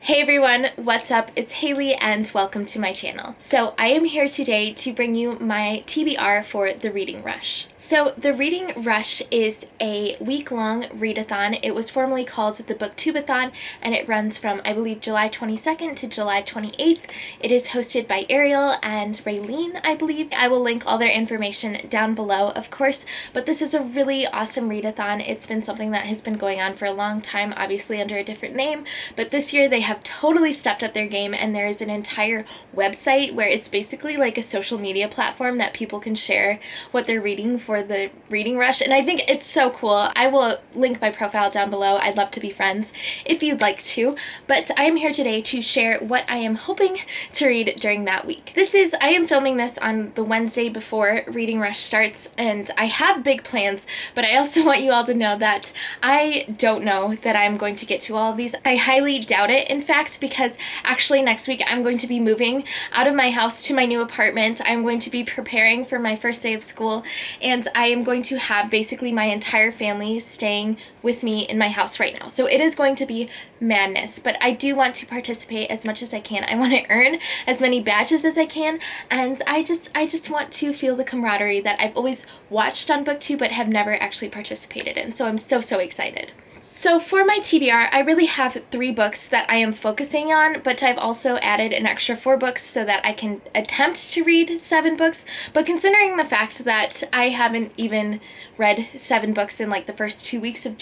Hey everyone, what's up? It's Haley and welcome to my channel. So I am here today to bring you my TBR for the Reading Rush. So the Reading Rush is a week-long readathon. It was formerly called the BooktubeAthon and it runs from, I believe, July 22nd to July 28th. It is hosted by Ariel and Raylene, I believe. I will link all their information down below, of course, but this is a really awesome readathon. It's been something that has been going on for a long time, obviously under a different name, but this year they have totally stepped up their game, and there is an entire website where it's basically like a social media platform that people can share what they're reading for the Reading Rush, and I think it's so cool. I will link my profile down below. I'd love to be friends if you'd like to, but I am here today to share what I am hoping to read during that week. I am filming this on the Wednesday before Reading Rush starts, and I have big plans, but I also want you all to know that I don't know that I'm going to get to all of these. I highly doubt it, in fact, because actually next week I'm going to be moving out of my house to my new apartment. I'm going to be preparing for my first day of school, and I am going to have basically my entire family staying with me in my house right now. So it is going to be madness, but I do want to participate as much as I can. I want to earn as many badges as I can, and I just want to feel the camaraderie that I've always watched on BookTube but have never actually participated in. So I'm so excited. So for my TBR, I really have 3 books that I am focusing on, but I've also added an extra 4 books so that I can attempt to read 7 books. But considering the fact that I haven't even read 7 books in like the first 2 weeks of of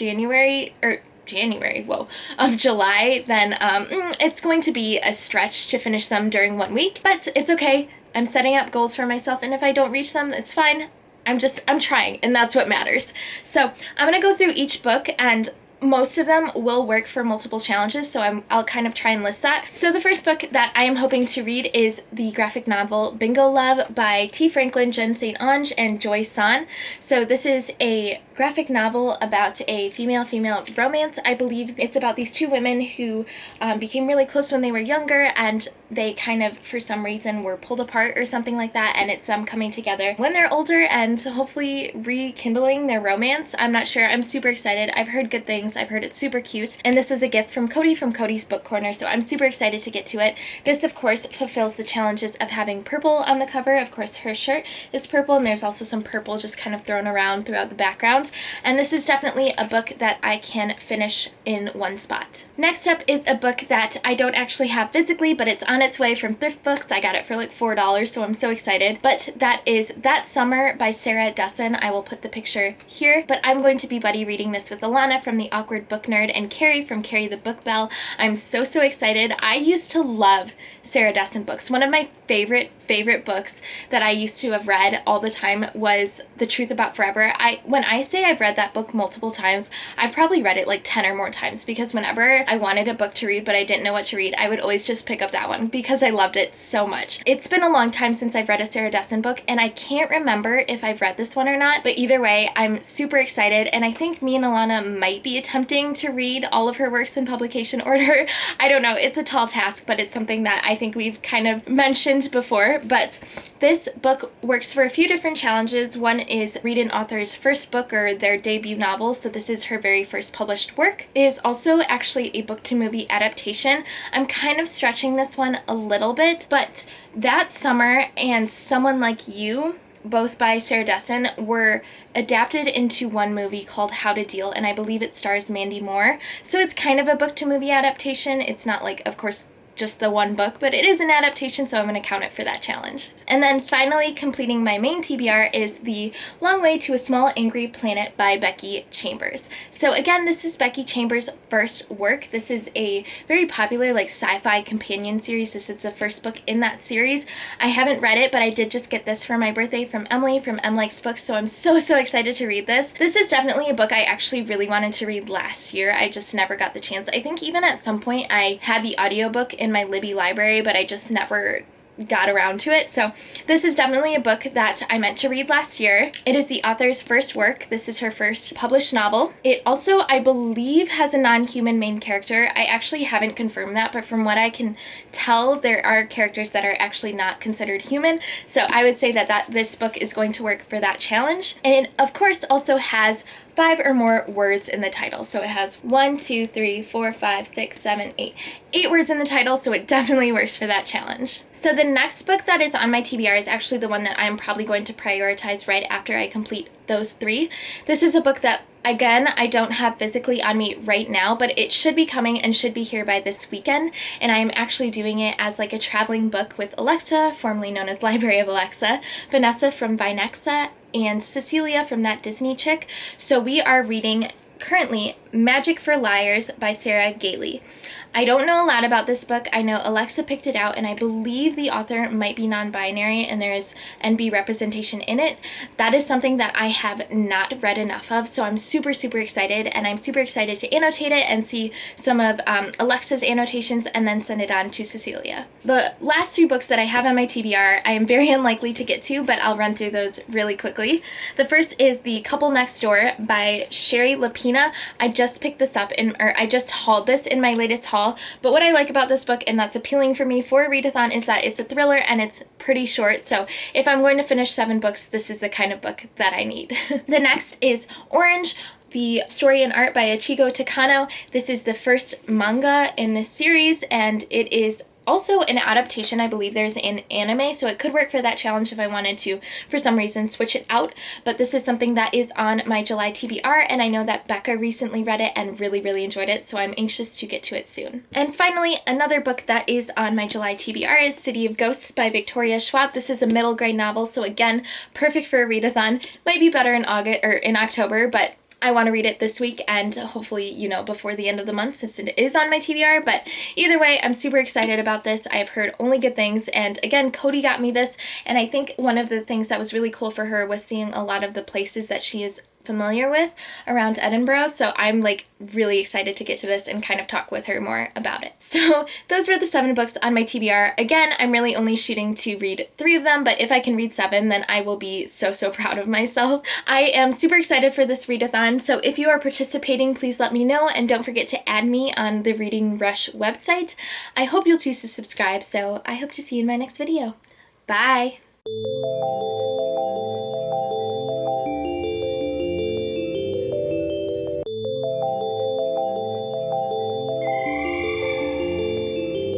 July, then it's going to be a stretch to finish them during 1 week, but it's okay. I'm setting up goals for myself, and if I don't reach them, it's fine. I'm trying, and that's what matters. So I'm gonna go through each book, and most of them will work for multiple challenges, so I'll kind of try and list that. So the first book that I am hoping to read is the graphic novel Bingo Love by T. Franklin, Jen St. Onge, and Joy San. So this is a graphic novel about a female-female romance. I believe it's about these 2 women who became really close when they were younger, and they kind of, for some reason, were pulled apart or something like that, and it's them coming together when they're older and hopefully rekindling their romance. I'm not sure. I'm super excited. I've heard good things. I've heard it's super cute, and this was a gift from Cody from Cody's Book Corner, so I'm super excited to get to it. This, of course, fulfills the challenges of having purple on the cover. Of course, her shirt is purple, and there's also some purple just kind of thrown around throughout the background, and this is definitely a book that I can finish in one spot. Next up is a book that I don't actually have physically, but it's on its way from Thrift Books. I got it for like $4, so I'm so excited, but that is That Summer by Sarah Dessen. I will put the picture here, but I'm going to be buddy reading this with Alana from the Awkward Book Nerd and Carrie from Carrie the Book Bell. I'm so excited. I used to love Sarah Dessen books. One of my favorite books that I used to have read all the time was The Truth About Forever. When I say I've read that book multiple times, I've probably read it like 10 or more times, because whenever I wanted a book to read but I didn't know what to read, I would always just pick up that one because I loved it so much. It's been a long time since I've read a Sarah Dessen book, and I can't remember if I've read this one or not, but either way, I'm super excited, and I think me and Alana might be attempting to read all of her works in publication order. I don't know. It's a tall task, but it's something that I think we've kind of mentioned before. But this book works for a few different challenges. One is read an author's first book or their debut novel, so this is her very first published work. It is also actually a book-to-movie adaptation. I'm kind of stretching this one a little bit, but That Summer and Someone Like You, both by Sarah Dessen, were adapted into one movie called How to Deal, and I believe it stars Mandy Moore. So it's kind of a book-to-movie adaptation. It's not like, of course, just the one book, but it is an adaptation, so I'm going to count it for that challenge. And then finally, completing my main TBR is The Long Way to a Small Angry Planet by Becky Chambers. So again, this is Becky Chambers' first work. This is a very popular like sci-fi companion series. This is the first book in that series. I haven't read it, but I did just get this for my birthday from Emily from Em Likes Books, so I'm so excited to read this. This is definitely a book I actually really wanted to read last year. I just never got the chance. I think even at some point I had the audiobook in my Libby library, but I just never got around to it. So this is definitely a book that I meant to read last year. It is the author's first work. This is her first published novel. It also, I believe, has a non-human main character. I actually haven't confirmed that, but from what I can tell, there are characters that are actually not considered human. So I would say that this book is going to work for that challenge. And it, of course, also has 5 or more words in the title. So it has 1, 2, 3, 4, 5, 6, 7, 8. 8 words in the title, so it definitely works for that challenge. So the next book that is on my TBR is actually the one that I'm probably going to prioritize right after I complete those 3. This is a book that, again, I don't have physically on me right now, but it should be coming and should be here by this weekend, and I'm actually doing it as like a traveling book with Alexa, formerly known as Library of Alexa, Vanessa from Vinexa, and Cecilia from That Disney Chick. So we are reading currently Magic for Liars by Sarah Gailey. I don't know a lot about this book. I know Alexa picked it out, and I believe the author might be non-binary and there is NB representation in it. That is something that I have not read enough of, so I'm super, super excited, and I'm super excited to annotate it and see some of Alexa's annotations and then send it on to Cecilia. The last 3 books that I have on my TBR, I am very unlikely to get to, but I'll run through those really quickly. The first is The Couple Next Door by Sherry Lapina. I just picked this up, I just hauled this in my latest haul. But what I like about this book, and that's appealing for me for a readathon, is that it's a thriller and it's pretty short. So if I'm going to finish 7 books, this is the kind of book that I need. The next is Orange, the story and art by Ichigo Takano. This is the first manga in this series, and it is also an adaptation. I believe there's an anime, so it could work for that challenge if I wanted to, for some reason, switch it out. But this is something that is on my July TBR, and I know that Becca recently read it and really, really enjoyed it, so I'm anxious to get to it soon. And finally, another book that is on my July TBR is City of Ghosts by Victoria Schwab. This is a middle grade novel, so again, perfect for a readathon. Might be better in August or in October, but I want to read it this week and hopefully, you know, before the end of the month, since it is on my TBR. But either way, I'm super excited about this. I've heard only good things. And again, Cody got me this. And I think one of the things that was really cool for her was seeing a lot of the places that she is familiar with around Edinburgh. So I'm like really excited to get to this and kind of talk with her more about it. So those were the 7 books on my TBR. Again, I'm really only shooting to read 3 of them, but if I can read 7, then I will be so, so proud of myself. I am super excited for this readathon. So if you are participating, please let me know, and don't forget to add me on the Reading Rush website. I hope you'll choose to subscribe, so I hope to see you in my next video. Bye!